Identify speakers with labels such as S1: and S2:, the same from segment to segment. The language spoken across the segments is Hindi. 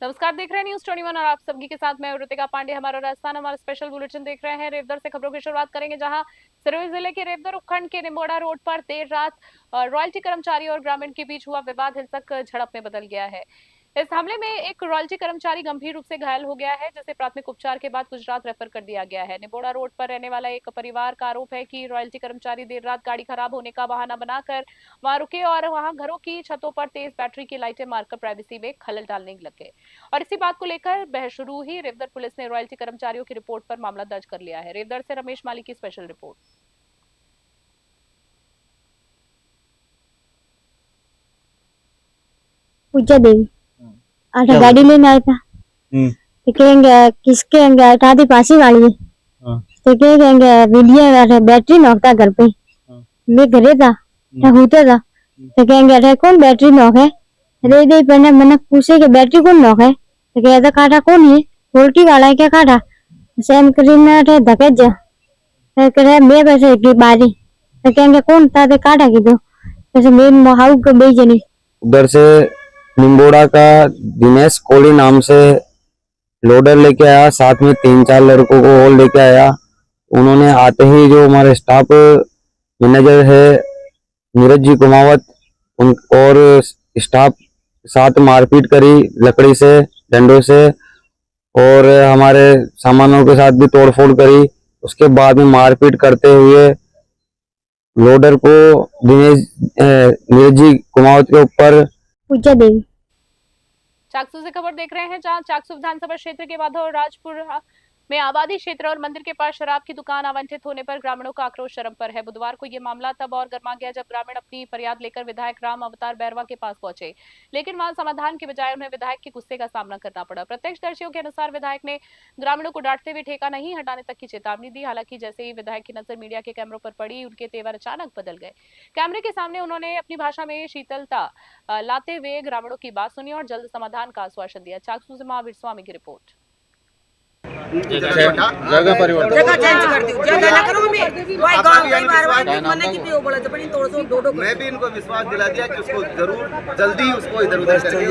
S1: नमस्कार, देख रहे हैं न्यूज 21 और आप सभी के साथ मैं ऋतिका पांडे। हमारा राजस्थान हमारा स्पेशल बुलेटिन देख रहे हैं। रेवदर से खबरों की शुरुआत करेंगे, जहां सिरोही जिले के रेवदर उपखंड के निमोड़ा रोड पर देर रात रॉयल्टी कर्मचारी और ग्रामीण के बीच हुआ विवाद हिंसक झड़प में बदल गया है। इस हमले में एक रॉयल्टी कर्मचारी गंभीर रूप से घायल हो गया है, जिसे प्राथमिक उपचार के बाद गुजरात रेफर कर दिया गया है। निमोड़ा रोड पर रहने वाला एक परिवार का आरोप है कि रॉयल्टी कर्मचारी देर रात गाड़ी खराब होने का बहाना बनाकर वहां रुके और वहां घरों की छतों पर तेज बैटरी की लाइटें मारकर प्राइवेसी में खलल डालने लग गए। और इसी बात को लेकर बहस शुरू हुई। रेवदर पुलिस ने रॉयल्टी कर्मचारियों की रिपोर्ट पर मामला दर्ज कर लिया है। रेवदर से रमेश माली की स्पेशल रिपोर्ट।
S2: पूजा देवी आटा गाड़ी लेने आया था। तो कहेंगे किसके आएंगे आटा दी पासी वाली है। तो कहेंगे वीडियो बैटरी नोकता घर पे। मैं घरे था होता था। तो कहेंगे अरे कौन बैटरी नोक है। रे दे पहले मैंने पूछे कि बैटरी कौन नोक है। तो कहता काटा कौन है, पोल्ट्री वाला है क्या काटा। सेम करीना धके जा तो कहे मैं वैसे की बारी। तो कहेंगे कौन था तो काटा की दो जैसे मैं मोहाऊ को बेचनी।
S3: उधर से निम्बोड़ा का दिनेश कोहली नाम से लोडर लेके आया, साथ में 3-4 लड़कों को और लेके आया। उन्होंने आते ही जो हमारे स्टाफ मैनेजर है नीरज जी कुमावत उन और स्टाफ साथ मारपीट करी लकड़ी से डंडों से, और हमारे सामानों के साथ भी तोड़फोड़ करी। उसके बाद में मारपीट करते हुए लोडर को नीरज जी कुमावत के ऊपर
S2: पूजा देवी।
S1: चाकसू से खबर देख रहे हैं, जहां चाकसू विधानसभा क्षेत्र के माधव राजपुर में आबादी क्षेत्र और मंदिर के पास शराब की दुकान आवंटित होने पर ग्रामीणों का आक्रोश चरम पर है। बुधवार को यह मामला तब और गर्मा गया जब ग्रामीण अपनी फरियाद लेकर विधायक राम अवतार बैरवा के पास पहुंचे, लेकिन वहां समाधान के बजाय उन्हें विधायक के गुस्से का सामना करना पड़ा। प्रत्यक्षदर्शियों के अनुसार विधायक ने ग्रामीणों को डांटते हुए ठेका नहीं हटाने तक की चेतावनी दी। हालांकि जैसे ही विधायक की नजर मीडिया के कैमरों पर पड़ी, उनके तेवर अचानक बदल गए। कैमरे के सामने उन्होंने अपनी भाषा में शीतलता लाते हुए ग्रामीणों की बात सुनी और जल्द समाधान का आश्वासन दिया। चाकसू से महावीर स्वामी की रिपोर्ट।
S4: जगह परिवर्तन
S5: जगह चेंज कर दी, जगह ना करो मैं भाई गांव कई बार मने की पियो बोला तो बड़ी तोड़ सो डोडो।
S4: मैं भी इनको विश्वास दिला दिया कि उसको जरूर जल्दी ही उसको इधर उधर करके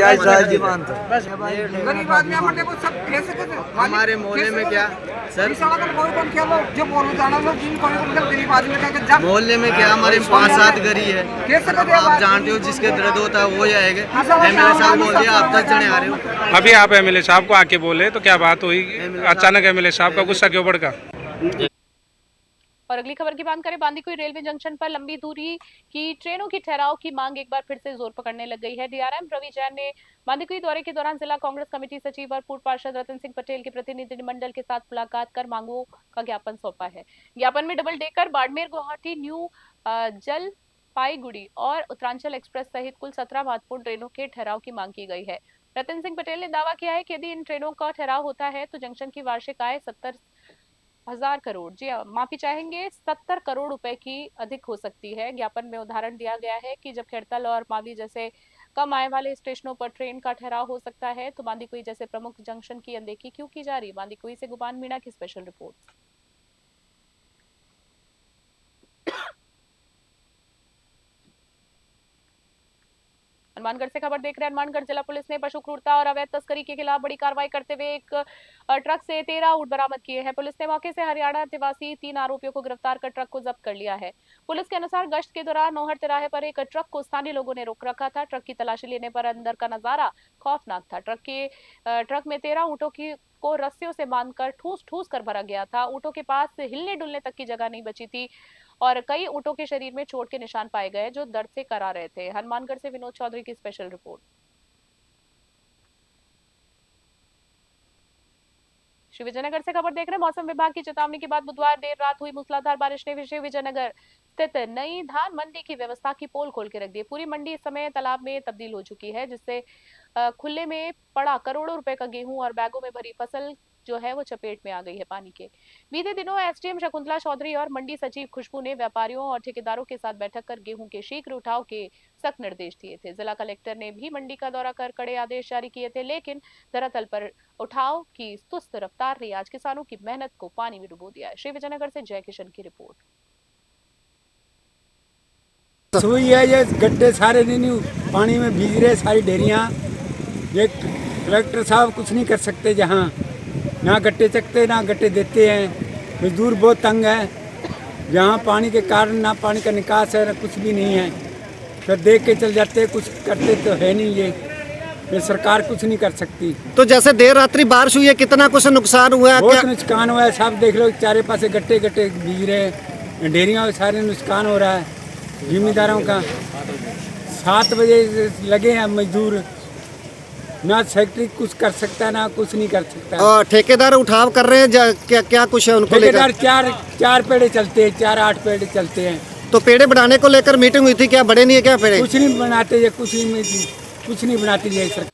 S5: गरीब आदमी हमारे को सब कैसे कैसे
S6: हमारे मोहल्ले में क्या सर
S5: जो बोल जाना लोग जिन कोई को गरीब आदमी का
S6: मोहल्ले में क्या हमारे 5-7 गरी है। आप जानते हो जिसके दर्द होता है वो जाएगा। एमएलए साहब बोल दिया आप 10 जने आ रहे हो।
S7: अभी आप एमएलए साहब को आके बोले तो क्या बात हुई, अचानक एमएलए साहब का गुस्सा क्यों बढ़ गया?
S1: और अगली खबर की बात करें, बांदीकुई रेलवे जंक्शन पर लंबी दूरी की ट्रेनों की ठहराव की मांग एक बार फिर से जोर पकड़ने लग गई है। डीआरएम रवि जैन ने बांदीकुई दौरे के दौरान जिला कांग्रेस कमेटी सचिव और पूर्व पार्षद रतन सिंह पटेल के प्रतिनिधिमंडल के साथ मुलाकात कर मांगों का ज्ञापन सौंपा है। ज्ञापन में double decker Barmer Guwahati new Jalpaiguri और उत्तरांचल एक्सप्रेस सहित कुल 17 महत्वपूर्ण ट्रेनों के ठहराव की मांग की गई है। रतन सिंह पटेल ने दावा किया है कि यदि इन ट्रेनों का ठहराव होता है तो जंक्शन की वार्षिक आय 70,000 करोड़ जी माफी चाहेंगे 70 करोड़ रुपए की अधिक हो सकती है। ज्ञापन में उदाहरण दिया गया है कि जब खेड़तल और मावी जैसे कम आय वाले स्टेशनों पर ट्रेन का ठहराव हो सकता है तो बांदीकुई जैसे प्रमुख जंक्शन की अनदेखी क्यों की जा रही। बांदीकुई से गुमान मीणा की स्पेशल रिपोर्ट। हनुमानगढ़ से खबर देख रहे हैं। हनुमानगढ़ जिला पुलिस ने पशु क्रूरता और अवैध तस्करी के खिलाफ बड़ी कार्रवाई करते हुए एक ट्रक से 13 ऊँट बरामद किए हैं। पुलिस ने मौके से हरियाणा निवासी 3 आरोपियों को गिरफ्तार कर ट्रक को जब्त कर लिया है। पुलिस के अनुसार गश्त के दौरान नौहर तिराहे पर एक ट्रक को स्थानीय लोगों ने रोक रखा था। ट्रक की तलाशी लेने पर अंदर का नजारा खौफनाक था। ट्रक में 13 ऊँटों को रस्सियों से बांधकर ठूस ठूस कर भरा गया था। ऊँटों के पास हिलने डुलने तक की जगह नहीं बची थी और कई ऊँटों के शरीर में चोट के निशान पाए गए जो दर्द से करा रहे थे। हनुमानगढ़ से विनोद चौधरी की स्पेशल रिपोर्ट। श्री विजयनगर से खबर देख रहे हैं। मौसम विभाग की चेतावनी के बाद बुधवार देर रात हुई मूसलाधार बारिश ने श्री विजयनगर स्थित नई धान मंडी की व्यवस्था की पोल खोल के रख दी। पूरी मंडी इस समय तालाब में तब्दील हो चुकी है, जिससे खुले में पड़ा करोड़ों रुपए का गेहूं और बैगों में भरी फसल जो है वो चपेट में आ गई है पानी के। बीते दिनों एसडीएम शकुंतला चौधरी और मंडी सचिव खुशबू ने व्यापारियों और ठेकेदारों के साथ बैठक कर गेहूं के शीघ्र उठाव के सख्त निर्देश दिए थे। जिला कलेक्टर ने भी मंडी का दौरा कर कड़े आदेश जारी किए थे, लेकिन धरातल पर उठाव की सुस्त रफ्तार ने आज किसानों की मेहनत को पानी में डुबो दिया है। श्री विजयनगर से जय किशन की रिपोर्ट।
S8: सुई है ये गड्ढे सारे दिन पानी में भीग रहे, सारी ढेरियां ये कलेक्टर साहब कुछ नहीं कर सकते, जहाँ ना गट्टे चकते ना गट्टे देते हैं। मजदूर बहुत तंग है, जहाँ पानी के कारण ना पानी का निकास है ना कुछ भी नहीं है। फिर देख के चल जाते, कुछ करते तो है नहीं। ये सरकार कुछ नहीं कर सकती।
S9: तो जैसे देर रात्रि बारिश हुई है, कितना कुछ नुकसान हुआ है?
S8: बहुत नुकसान हुआ है, सब देख लो, चारे पासे गट्टे गट्टे बीज रहे हैं, ढेरियों में सारे नुकसान हो रहा है जिम्मेदारों का। 7 बजे लगे हैं मजदूर, ना फैक्ट्री कुछ कर सकता ना कुछ नहीं कर सकता।
S9: और ठेकेदार उठाव कर रहे हैं, क्या क्या कुछ है उनको लेकर?
S8: ठेकेदार चार पेड़े चलते हैं, 4-8 पेड़े चलते हैं।
S9: तो पेड़े बढ़ाने को लेकर मीटिंग हुई थी, क्या बड़े नहीं है क्या पेड़े?
S8: कुछ नहीं बनाते, कुछ नहीं बनाती है सरकार।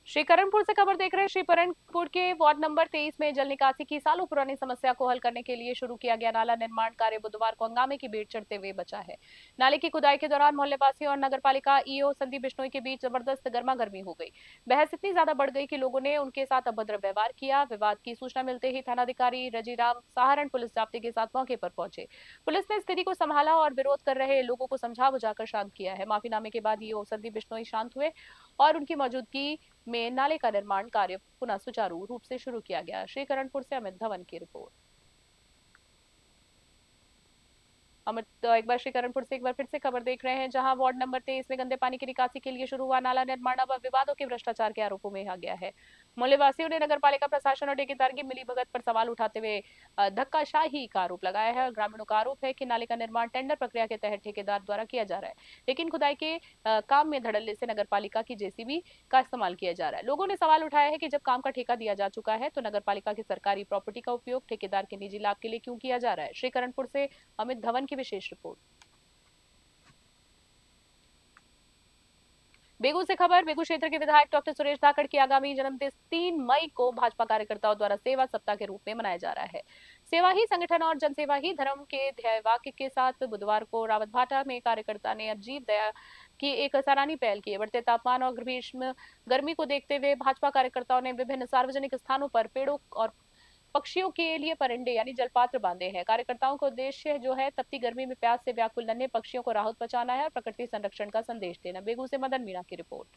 S1: श्रीकरणपुर से खबर देख रहे हैं। श्रीकरणपुर के वार्ड नंबर 23 में जल निकासी की सालों पुरानी समस्या को हल करने के लिए शुरू किया गया नाला निर्माण कार्य बुधवार को हंगामे की भेंट चढ़ते हुए बचा है। नाले की खुदाई के दौरान मोहल्लेवासियों और नगरपालिका ईओ संदीप बिश्नोई के बीच जबरदस्त गर्मागर्मी हो गई। बहस इतनी ज्यादा बढ़ गई कि लोगों ने उनके साथ अभद्र व्यवहार किया। विवाद की सूचना मिलते ही थानाधिकारी रजीराम सहारण पुलिस जाब्ते के साथ मौके पर पहुंचे। पुलिस ने स्थिति को संभाला और विरोध कर रहे लोगों को समझा बुझाकर शांत किया है। माफीनामे के बाद ईओ संदीप बिश्नोई शांत हुए और उनकी मौजूदगी में नाले का निर्माण कार्य पुनः सुचारू रूप से शुरू किया गया। श्रीकरणपुर से अमित धवन की रिपोर्ट। अमित, एक बार श्रीकरणपुर से एक बार फिर से खबर देख रहे हैं, जहां वार्ड नंबर 23 में गंदे पानी की निकासी के लिए शुरू हुआ नाला निर्माण अब विवादों के भ्रष्टाचार के आरोपों में आ गया है। मोहल्लेवासियों ने नगरपालिका प्रशासन और ठेकेदार की मिलीभगत पर सवाल उठाते हुए धक्काशाही का आरोप लगाया है। ग्रामीणों का आरोप है कि नाले का निर्माण टेंडर प्रक्रिया के तहत ठेकेदार द्वारा किया जा रहा है, लेकिन खुदाई के काम में धड़ल्ले से नगरपालिका की जेसीबी का इस्तेमाल किया जा रहा है। लोगों ने सवाल उठाया है कि जब काम का ठेका दिया जा चुका है तो नगरपालिका की सरकारी प्रॉपर्टी का उपयोग ठेकेदार के निजी लाभ के लिए क्यों किया जा रहा है। श्रीकरणपुर से अमित धवन की विशेष रिपोर्ट। बेगू से खबर। बेगू क्षेत्र के विधायक डॉक्टर सुरेश धाकड़ की आगामी जन्मदिन 3 मई को भाजपा कार्यकर्ताओं द्वारा सेवा सप्ताह के रूप में मनाया जा रहा है। सेवा ही संगठन और जनसेवा ही धर्म के ध्येयवाक्य के साथ बुधवार को रावतभाटा में कार्यकर्ता ने अजीब दया की एक सराहनीय पहल की है। बढ़ते तापमान और भीषण गर्मी को देखते हुए भाजपा कार्यकर्ताओं ने विभिन्न सार्वजनिक स्थानों पर पेड़ों और पक्षियों के लिए परिंदे यानी जलपात्र बांधे हैं। कार्यकर्ताओं का उद्देश्य जो है तपती गर्मी में प्यास से व्याकुल नन्हे पक्षियों को राहत पहुंचाना है और प्रकृति संरक्षण का संदेश देना। बेगू से मदन मीणा की रिपोर्ट।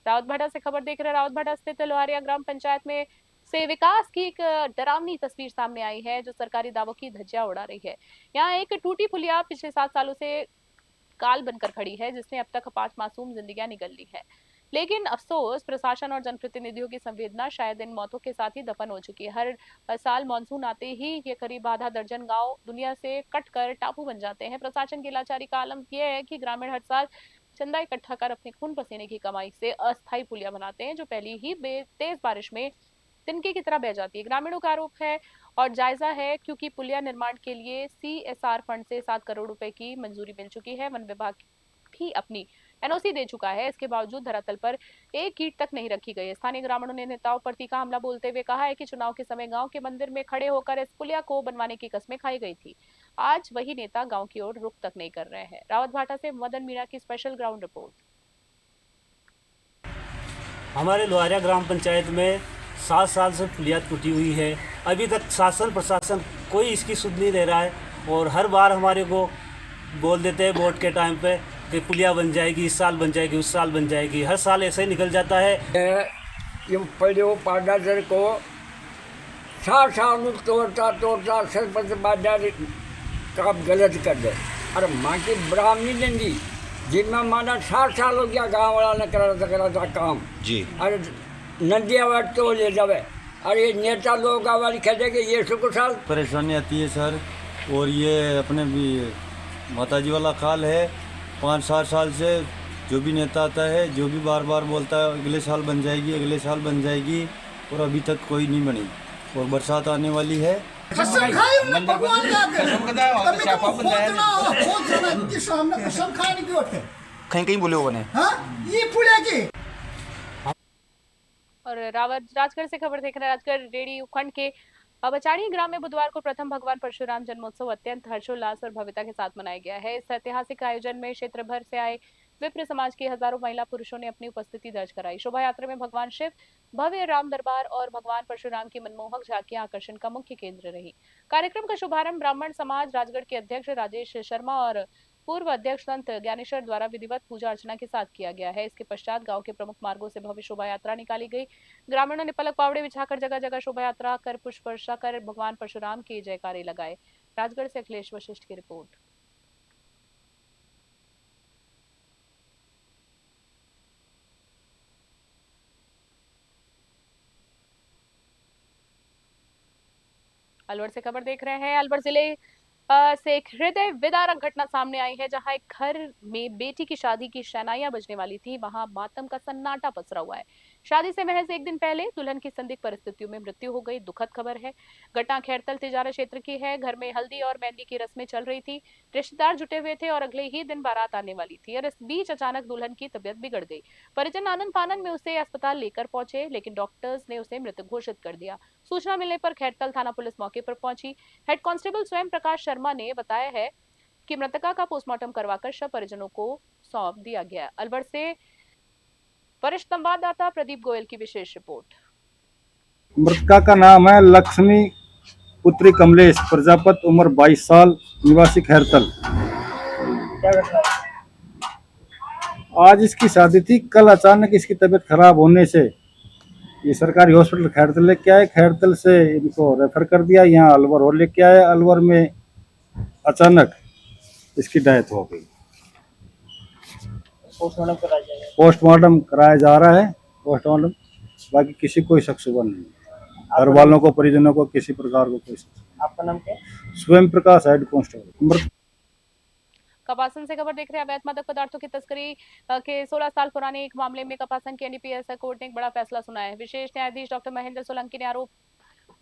S1: रावतभाटा से खबर देख रहे हैं। रावतभाटा स्थित लोहारिया ग्राम पंचायत में से विकास की एक डरावनी तस्वीर सामने आई है, जो सरकारी दावों की धज्जियां उड़ा रही है। यहाँ एक टूटी पुलिया पिछले 7 सालों से काल बनकर खड़ी है, जिसने अब तक 5 मासूम जिंदगियां निगल ली है। लेकिन अफसोस प्रशासन और जनप्रतिनिधियों की संवेदना शायद इन मौतों के साथ ही दफन हो चुकी है। हर साल मानसून आते ही ये करीब आधा दर्जन गांव दुनिया से कटकर टापू बन जाते हैं। प्रशासन की लाचारी का आलम यह है कि ग्रामीण हर साल चंदा इकट्ठा कर अपने खून पसीने की कमाई से अस्थायी पुलिया बनाते हैं, जो पहली ही तेज बारिश में तिनके की तरह बह जाती है। ग्रामीणों का आरोप है और जायजा है, क्योंकि पुलिया निर्माण के लिए CSR फंड से 7 करोड़ रुपए की मंजूरी मिल चुकी है। वन विभाग भी अपनी NOC दे चुका है, इसके बावजूद धरातल पर एक ईंट तक नहीं रखी गई है। स्थानीय ग्रामीणों ने नेताओं पर तीखा हमला बोलते हुए कहा है कि चुनाव के समय गांव के मंदिर में खड़े होकर इस पुलिया को बनवाने की कस्में खाई गई थी। आज वही नेता गांव की ओर रुख तक नहीं कर रहे हैं। रावतभाटा से मदन मीणा की स्पेशल ग्राउंड रिपोर्ट।
S10: हमारे लोहारिया ग्राम पंचायत में 7 साल से पुलिया टूटी हुई है। अभी तक शासन प्रशासन कोई इसकी सुध नहीं ले रहा है और हर बार हमारे को बोल देते हैं वोट के टाइम पे कि पुलिया बन जाएगी, इस साल बन जाएगी, उस साल बन जाएगी। हर साल ऐसे ही निकल जाता है।
S11: ये पड़ो पाडाजर को 60 साल तोड़ता सरपंच बाजार काम गलत कर दे। अरे माँ की ब्राह्मणी देंगी जिनमें माना 60 साल हो गया गाँव वाला ने करा था काम जी। अरे नदिया वाट तो ले जावे। अरे ये नेता लोग आवाज खेलेंगे ये साल
S12: परेशानी आती है सर। और ये अपने भी माताजी वाला काल है। 5-7 साल से जो भी नेता आता है, जो भी बार बार बोलता है अगले साल बन जाएगी, अगले साल बन जाएगी, और अभी तक कोई नहीं बनी। और बरसात आने वाली है।
S13: कहीं कहीं बोले बने
S1: और राजगढ़ से खबर देख रहे हैं। राजगढ़ रेडी उपखंड के बचाड़ी ग्राम में बुधवार को प्रथम भगवान परशुराम जन्मोत्सव अत्यंत हर्षोल्लास और भव्यता के साथ मनाया गया है। इस ऐतिहासिक आयोजन में क्षेत्र भर से आए विप्र समाज के हजारों महिला पुरुषों ने अपनी उपस्थिति दर्ज कराई। शोभा यात्रा में भगवान शिव, भव्य राम दरबार और भगवान परशुराम की मनमोहक झांकियां आकर्षण का मुख्य केंद्र रही। कार्यक्रम का शुभारंभ ब्राह्मण समाज राजगढ़ के अध्यक्ष राजेश शर्मा और पूर्व अध्यक्ष संत ज्ञानेश्वर द्वारा विधिवत पूजा अर्चना के साथ किया गया है। इसके पश्चात गांव के प्रमुख मार्गों से भव्य शोभा यात्रा निकाली गई। ग्रामीणों ने पलक पावड़े बिछाकर जगह जगह शोभा यात्रा कर पुष्प वर्षा कर भगवान परशुराम की जयकारे लगाए। राजगढ़ से अखिलेश वशिष्ठ की रिपोर्ट। अलवर से खबर देख रहे हैं। अलवर जिले से एक हृदय विदारक घटना सामने आई है, जहां एक घर में बेटी की शादी की शहनाइयां बजने वाली थी, वहां मातम का सन्नाटा पसरा हुआ है। शादी से महज एक दिन पहले दुल्हन की संदिग्ध परिस्थितियों में मृत्यु हो गई। दुखद खबर है। घटना खैरतल तिजारा क्षेत्र की है। घर में हल्दी और मेहंदी की रस्में चल रही थी। रिश्तेदार जुटे हुए थे और अगले ही दिन बारात आने वाली थी और इस बीच अचानक दुल्हन की तबीयत बिगड़ गई। परिजन आनन फानन में उसे अस्पताल लेकर पहुंचे, लेकिन डॉक्टर्स ने उसे मृत घोषित कर दिया। सूचना मिलने पर खैरतल थाना पुलिस मौके पर पहुंची। हेड कांस्टेबल स्वयं प्रकाश शर्मा ने बताया है कि मृतका का पोस्टमार्टम करवाकर शव परिजनों को सौंप दिया गया। अलवर से वरिष्ठ संवाददाता प्रदीप गोयल की विशेष रिपोर्ट।
S14: मृतका का नाम है लक्ष्मी पुत्री कमलेश प्रजापत, उम्र 22 साल, निवासी खैरतल। आज इसकी शादी थी। कल अचानक इसकी तबीयत खराब होने से ये सरकारी हॉस्पिटल खैरतल लेके आए। खैरतल से इनको रेफर कर दिया, यहाँ अलवर और लेके आए। अलवर में अचानक इसकी डेथ हो गई। पोस्टमार्टम कराया जा रहा है। पोस्टमार्टम बाकी किसी कोई शक शुबा नहीं, घर वालों को, परिजनों को किसी प्रकार को कोई शक।
S15: आपका नाम क्या?
S14: स्वयं प्रकाश, हेड कांस्टेबल।
S1: कपासन से खबर देख रहे हैं। अवैध मादक पदार्थों की तस्करी के 16 साल पुराने एक मामले में कपासन के एनडीपीएस कोर्ट ने एक बड़ा फैसला सुनाया है। विशेष न्यायाधीश डॉक्टर महेंद्र सोलंकी ने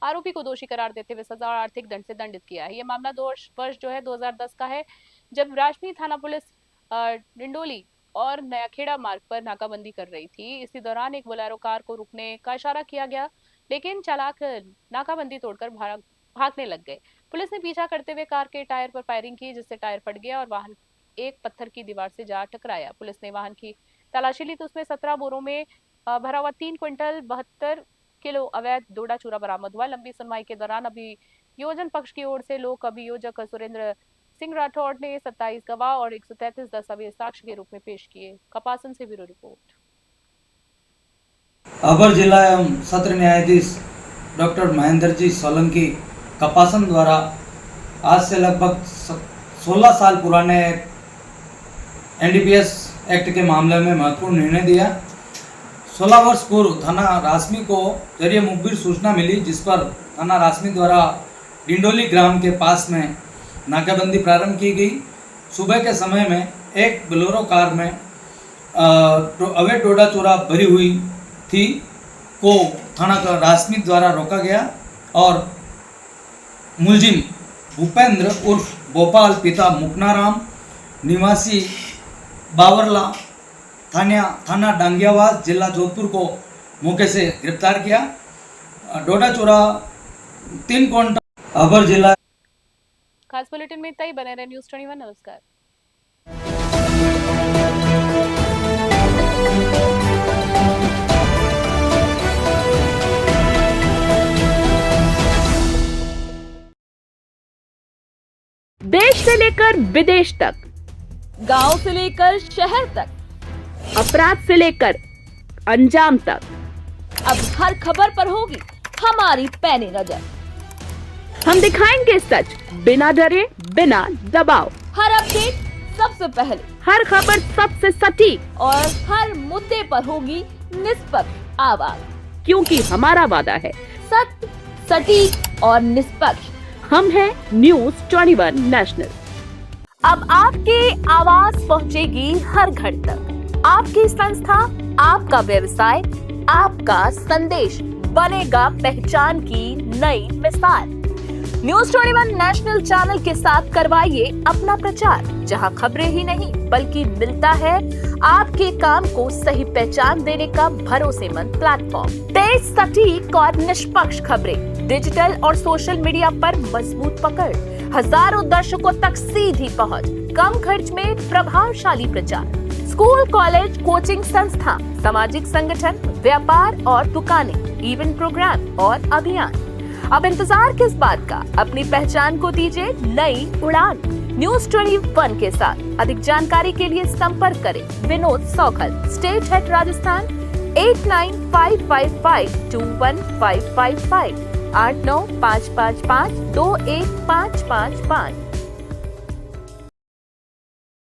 S1: आरोपी को दोषी करार देते हुए सजा और आर्थिक दंड से दंडित किया है। यह मामला 2 वर्ष जो है 2010 का है, जब राजनी थाना पुलिस डिंडोली और नयाखेड़ा मार्ग पर नाकाबंदी कर रही थी। इसी दौरान एक बोलेरो कार को रुकने का इशारा किया गया, लेकिन चालक नाकाबंदी तोड़कर भागने लग गए। पुलिस ने पीछा करते हुए कार के टायर पर फायरिंग की, जिससे टायर फट गया और वाहन एक पत्थर की दीवार से जा टकराया। पुलिस ने वाहन की तलाशी ली तो उसमें 17 बोरों में भरा हुआ 3 क्विंटल 72 किलो अवैध डोडा चूरा बरामद हुआ। लंबी सुनवाई के दौरान अभियोजन पक्ष की ओर से लोक अभियोजक सुरेंद्र सिंह राठौड़ ने 27 गवाह और 133 दस्तावेज साक्ष्य के रूप में पेश किए। कपासन से ब्यूरो रिपोर्ट।
S16: अपर जिला एवं सत्र न्यायाधीश डॉक्टर महेंद्र जी सोलंकी कपासन द्वारा आज से लगभग 16 साल पुराने एनडीपीएस एक्ट के मामले में महत्वपूर्ण निर्णय दिया। 16 वर्ष पूर्व थाना रासमी को जरिए मुखबिर सूचना मिली, जिस पर थाना रासमी द्वारा डिंडोली ग्राम के पास में नाकाबंदी प्रारंभ की गई। सुबह के समय में एक बोलेरो कार में अवैध डोडा चूरा भरी हुई थी को थाना रासमी द्वारा रोका गया और मुलजिम भूपेंद्र उर्फ भोपाल पिता मुकनाराम निवासी बावरला थाना डांगियावास जिला जोधपुर को मौके से गिरफ्तार किया। डोडा चूरा 3 क्विंटल। अपर जिला।
S1: खास बुलेटिन में इतना ही। बने रहे न्यूज़ 21। नमस्कार।
S17: देश से लेकर विदेश तक, गांव से लेकर शहर तक, अपराध से लेकर अंजाम तक, अब हर खबर पर होगी हमारी पैनी नजर। हम दिखाएंगे सच बिना डरे, बिना दबाव। हर अपडेट सबसे पहले, हर खबर सबसे सटीक और हर मुद्दे पर होगी निष्पक्ष आवाज, क्योंकि हमारा वादा है सत्य, सटीक और निष्पक्ष। हम हैं न्यूज़ 21 नेशनल। अब आपकी आवाज पहुंचेगी हर घर तक। आपकी संस्था, आपका व्यवसाय, आपका संदेश बनेगा पहचान की नई मिसाल। न्यूज़ 21 नेशनल चैनल के साथ करवाइए अपना प्रचार, जहां खबरें ही नहीं बल्कि मिलता है आपके काम को सही पहचान देने का भरोसेमंद प्लेटफॉर्म। तेज, सटीक और निष्पक्ष खबरें, डिजिटल और सोशल मीडिया पर मजबूत पकड़, हजारों दर्शकों तक सीधी पहुंच, कम खर्च में प्रभावशाली प्रचार। स्कूल, कॉलेज, कोचिंग संस्था, सामाजिक संगठन, व्यापार और दुकानें, इवेंट प्रोग्राम और अभियान। अब इंतजार किस बात का? अपनी पहचान को दीजिए नई उड़ान। न्यूज 21 के साथ। अधिक जानकारी के लिए संपर्क करें विनोद सौखल, स्टेट हेड राजस्थान 8955521555 8955521555।